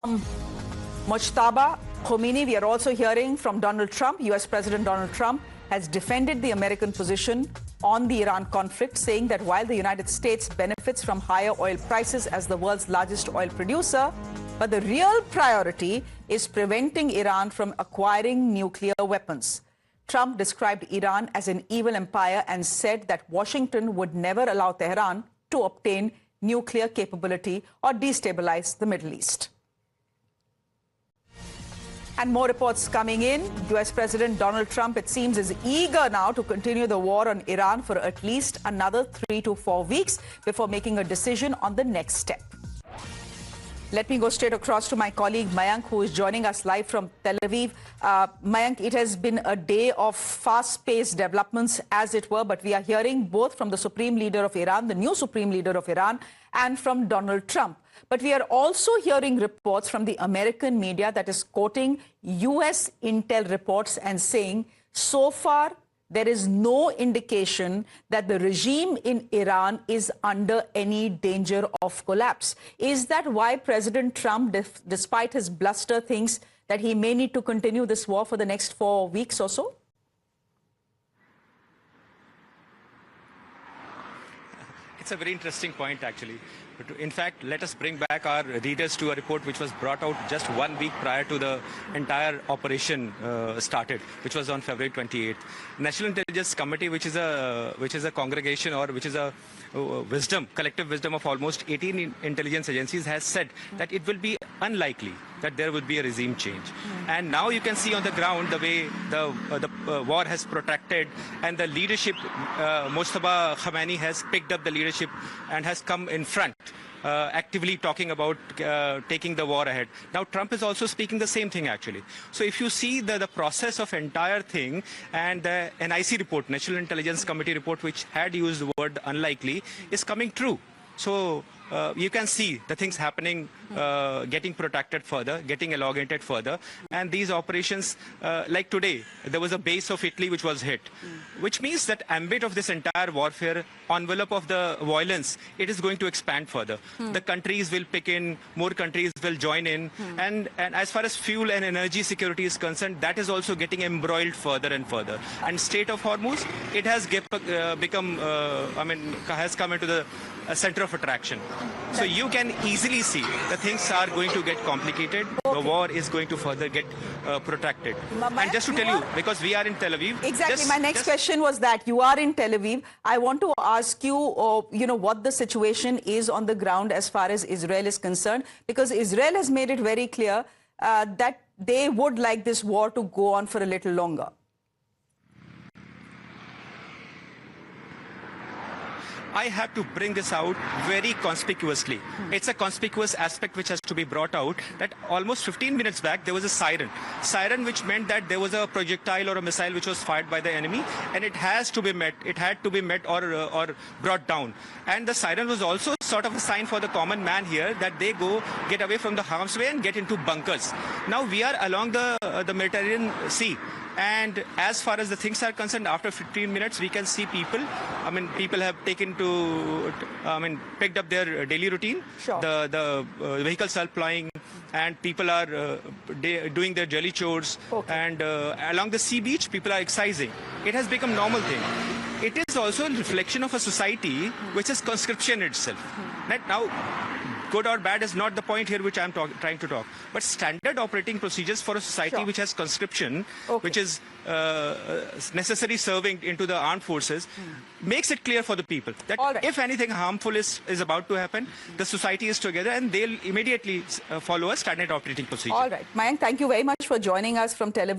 Mojtabakhamenei, we are also hearing from Donald Trump. US President Donald Trump has defended the American position on the Iran conflict, saying that while the United States benefits from higher oil prices as the world's largest oil producer, but the real priority is preventing Iran from acquiring nuclear weapons. Trump described Iran as an evil empire and said that Washington would never allow Tehran to obtain nuclear capability or destabilize the Middle East. And more reports coming in. US President Donald Trump, it seems, is eager now to continue the war on Iran for at least another 3 to 4 weeks before making a decision on the next step. Let me go straight across to my colleague Mayank, who is joining us live from Tel Aviv. Mayank, it has been a day of fast-paced developments, as it were, but we are hearing both from the Supreme Leader of Iran, the new Supreme Leader of Iran, and from Donald Trump. But we are also hearing reports from the American media that is quoting US intel reports and saying, so far, there is no indication that the regime in Iran is under any danger of collapse. Is that why President Trump, despite his bluster, thinks that he may need to continue this war for the next 4 weeks or so? It's a very interesting point, actually. In fact, let us bring back our readers to a report which was brought out just 1 week prior to the entire operation started, which was on February 28th. National Intelligence Committee, which is a congregation, or which is a collective wisdom of almost 18 intelligence agencies, has said that it will be unlikely that there will be a regime change. And now you can see on the ground the way the war has protracted, and the leadership, Mojtabakhamenei has picked up the leadership and has come in front, actively talking about taking the war ahead. Now Trump is also speaking the same thing, actually. So if you see the process of entire thing, and the NIC report, National Intelligence Committee report, which had used the word unlikely, is coming true. So you can see the things happening, getting protracted further, getting elongated further. And these operations, like today, there was a base of Italy which was hit, which means that ambit of this entire warfare, envelope of the violence, it is going to expand further. The countries will pick in, more countries will join in. And as far as fuel and energy security is concerned, that is also getting embroiled further and further. And Strait of Hormuz, it has become, has come into the center of attraction. So you can easily see that things are going to get complicated. The war is going to further get protracted. And just to tell you, because we are in Tel Aviv. Exactly. My next question was that you are in Tel Aviv. I want to ask you, what the situation is on the ground as far as Israel is concerned, because Israel has made it very clear that they would like this war to go on for a little longer. I have to bring this out very conspicuously. It's a conspicuous aspect which has to be brought out, that almost 15 minutes back there was a siren. Siren which meant that there was a projectile or a missile which was fired by the enemy, and it has to be met. It had to be met or brought down. And the siren was also sort of a sign for the common man here that they get away from the harm's way and get into bunkers. Now we are along the Mediterranean Sea. And as far as the things are concerned, after 15 minutes, we can see people. People have picked up their daily routine. Sure. The vehicles are plying, and people are doing their daily chores. Okay. And along the sea beach, people are exercising. It has become a normal thing. It is also a reflection of a society which is conscription itself. Right now, good or bad is not the point here which I am trying to talk. But standard operating procedures for a society which has conscription, which is necessary serving into the armed forces, makes it clear for the people that if anything harmful is about to happen, the society is together and they'll immediately follow a standard operating procedure. All right. Mayank, thank you very much for joining us from Tel Aviv.